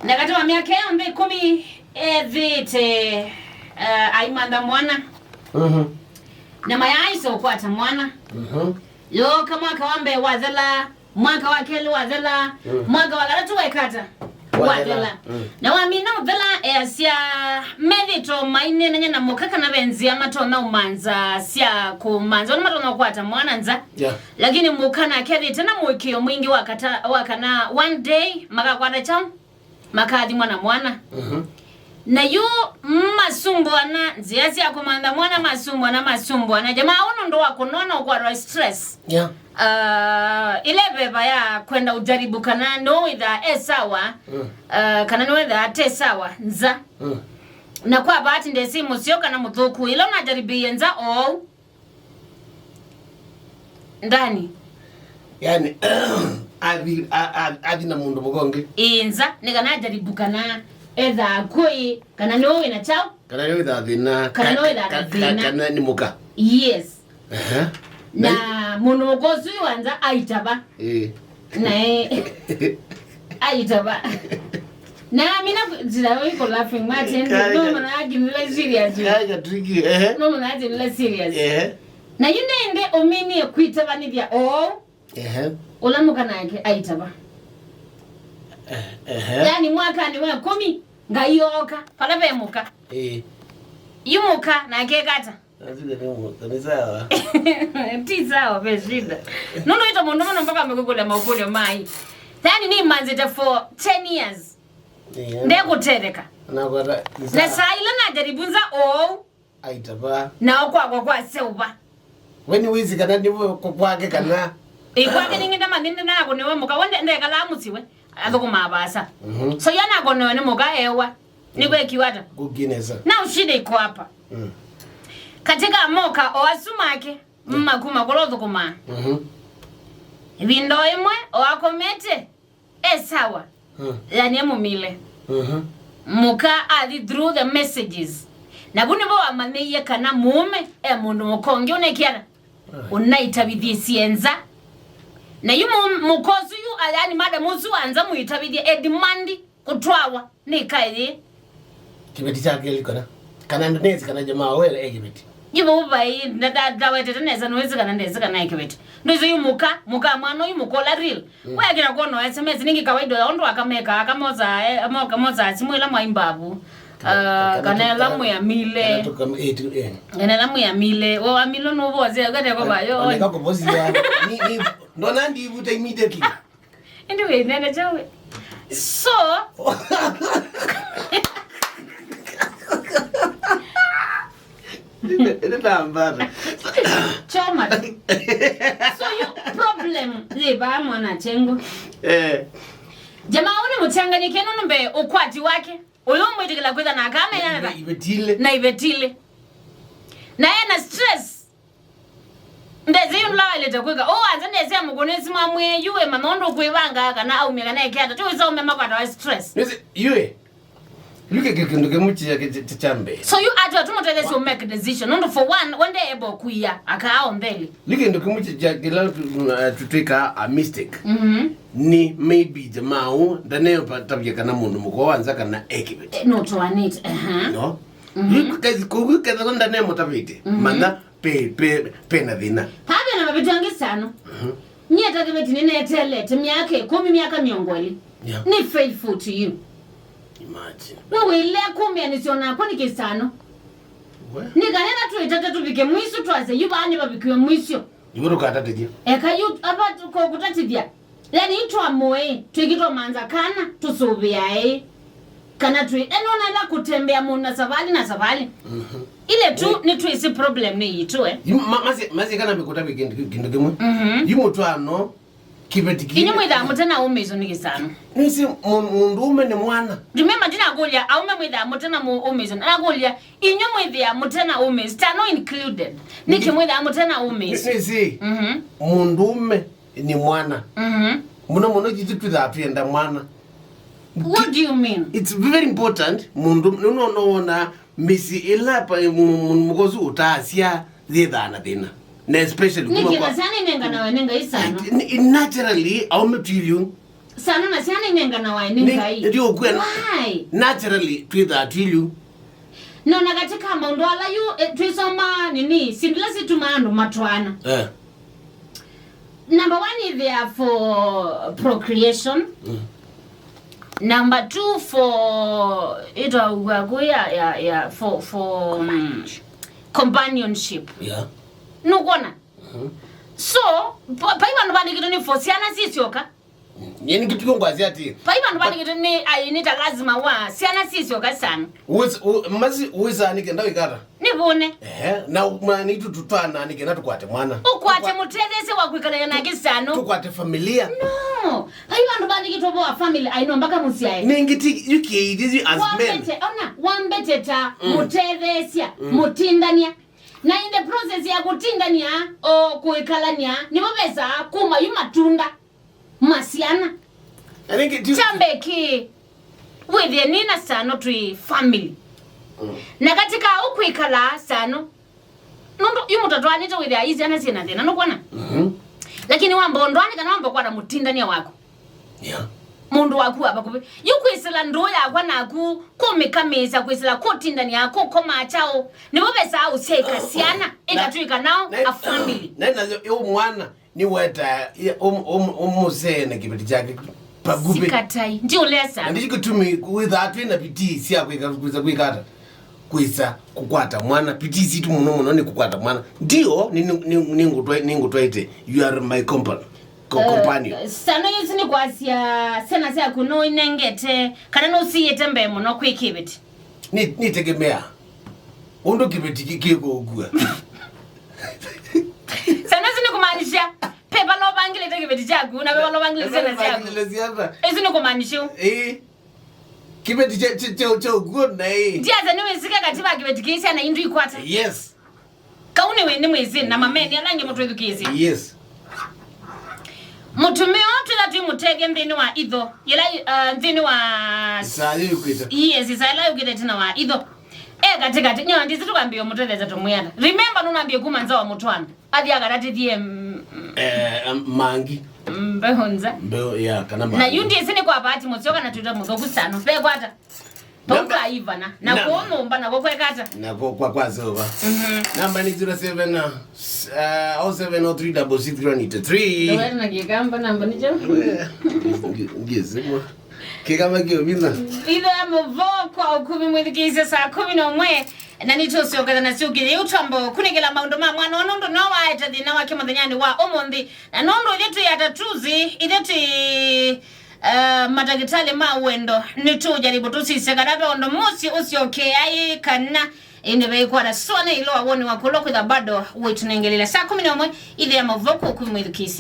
Nakatoa miaka yambe 10 vite aimanda mwana. Na mayaiso kwata mwana. Yo kama kawambe wazela mwaka wa kele wazela mwaka wa galatu waikata wazela na wamina vela sia medito maine nanya na mokaka na benzi amato na umanza sia kumanza ona mato na kwata mwana nza lakini mukana kele tena mwikio mwingi wakana one day maka kwata cham makadi mwana na yu masumbwana nziasi ya kumanda mwana masumbwana jamaa ono ndo wakunona kwa stress ile beba ya kwenda ujaribu kana no idha esawa kana no idha tesawa nza na kwa bahati ndesi musio kana muthuku ilo na jaribi nza ndani yani adi na mundu mugonge inza nikana jaribu kana edha koi kana no ina chao kana no idha dhina kana ni muka yes na munogozu wanza aitaba na aitaba na mina zirawe ko laughing Martin no mana agimle serious ya tricky no mana agimle serious na yunende omini ekwitaba ni bya olamuka nake aitaba yani mwaka ni we 10 ngayoka pala bemuka yimuka nake kata Tanisawa. Tisawa bezida. Nono ito mundu mpaka amekukula maukule mai. Yani ni manzita for 10 years. Ndeko tereka. Na saila na jaribunza aitaba. Na kwa seuba. Weni wizi kana ndivo kwake kana. Kwake ningenda mandinde na ako niwe muka wende ndeka la mutiwe. Adoko mabasa. So yana ako niwe ni muka ewa. Niwe kiwata. Kugineza. Na ushide iko hapa. Katika moka owasumake mmakuma kulozo kuma vindo imwe owakomete esawa yani emumile muka adi through the messages na buni bo amaniye kana mume mundu mukonge unekiana unaitabidhi sienza na yumu mukozu yu yani mada muzu anza muitabidhi edimandi kutwawa nikaye kibeti chake likona kana ndonezi kana jamaa wele ejibeti yibo bai ndada wete teneza nwezi kana ndezi kana ikibeti ndizo yumuka mwana yumukola real wekina kono SMS ningi kawaida ondo akameka akamoza asimwela mwaimbabu kana lamu ya mile kana lamu ya mile wa milo no boze akate ko bayo oneka ko bozi ya ni ndona ndi ivuta immediately anyway nene chawe so Choma. So your problem liba mwana chengo. Jamaa ule mchanganyike nombe ukwati wake. Ulomwe tikila kwenda na kama yana ibetile. Na yana stress. Ndeze yunla ile takweka. Anza ndeze amugonezi mamwe yuwe manondo kwibanga kana au mekana ekata. Tuwiza umema kwa stress. Yuwe. Look at the muchi ya chambe. So you are to make a decision. Not for one day able kuya akao mbele. Look at the muchi to take a mistake. Ni maybe the mau dane patabye kana mundu muko anza kana ekibet. No to anit. No. Look at kuku kada ndane motabite. Manda pe na dina. Habe na mabitangi sano. Ni atakibeti nene etelete miaka 10 miaka miongoli. Ni faithful to you. Imagine. Wewe ile 10 anisona kwa nikisano. Nikanena tu itata tubike mwisu twaze yubani babikiwe mwisu. Yiburu katateje. Kayu apa ko kutatibya. Yani itwa moe twigitwa manza kana tusubia kana twi enona la kutembea muna savali na savali. Ile tu ni twisi problem ni yitu mazi kana bikuta bikindugimwe. Mutwaano kibetiki. Inyo mwida mutana umezo nikisano. Nisi munduume ni mwana. Remember dina golia aume mwida mutana umezo. Na golia inyo mwida mutana umezo. Tano included. Niki mwida mutana umezo. Nisi. Munduume ni mwana. Muno jitu zapenda mwana. What do you mean? It's very important. Munduume no misi ilapa mugozu utasia zidana dina. Na especially Niki nasani nenga na wenenga isano. Naturally, aume tuliu Sana na siana inenga na wai ningai. Ndio kwenu. Why? Naturally twitha atilu. No na katika maundu ala yu twisoma nini sindilasi tumando mutwaano. Number 1 is there for procreation. Number 2 for for companionship. Yeah. No gona. So, paiba ndo bani kitu ni for siana sisioka. Yeni kitu kongwazi ati. Paiba ndo bani kitu ni ayinita lazima wa siana sisioka sana. Mazi uweza nikenda wikata. Nibone. Na mwana itu tutwana nikenda tukwate mwana. Ukwate mutedese wa kwikala na gisano. Tukwate familia. No. Paiba ndo bani kitu wa family aino mpaka musiae. Ningiti yuki this as men. Wambeteta mutedese mutindania. Na in the process ya kutindania o kuikalania ni mabeza kuma yumatunda masiana. Chambeki with the nina sano tui family. Na katika ukuikala sano nundu yumutotwani to with the easy ana sina tena no kwana. Lakini wambondwani kana wambo kwa mutindania wako. Yeah. Mundu waku abakubi yukwisila ndoya akwana ku komekameza kwisila kotindani yako koma chao nibo besa useka siana ikatwika nao a family na yo mwana ni weta umuzene kibeti chake pagupe sikatai ndio lesa ndikutumi without na piti si akwiza kwikata kwisa kukwata mwana piti situ muno ni kukwata mwana ndio ningutwaite you are my companion. Sana yisi ni kwasia sena sia kuno inengete kana no siyete mbemo no kwikibiti ni tegemea undo kibiti kiko ogua sana zini kumaanisha pepa lo bangile tekibiti chagu na pepa lo bangile sena sia ezi ni kumaanisha kibiti cha ogua na ndia zani wisika katiba kibiti kisi na indu ikwata yes kauni we ni mwezi na mameni alange mtu edukisi yes mutume otu la tu mutege mdini wa idho yela mdini wa sali ukita yes sala ukita tina wa idho katika nyo ndizi tukambio muteleza tumuyana remember nunambie kumanza wa mutwaano adi agarati die mangi mbehonza ya kana na yundi isini kwa bahati mutsoka na tuta muzo kusano pe kwata toka ivana na kuomba na kokwekata na kwazoba namba ni 07 07036663 wewe na kigamba namba ni je ngizimo kigamba kio biza ile amvoko ukumi mwidikise saa 11 na nitosyoka na syukire utambo kunigela maundo ma mwana onondo no waita dina wake muthanyani wa omondi na nondo yetu ya tatuzi ideti madagitali mawendo nitujaribu tusise kadabe ondo musi usioke ai kana ine kwa na sone ilo awoni wakoloko da bado wetu nengelele saa 11 ile ya mavoko kumwidikisi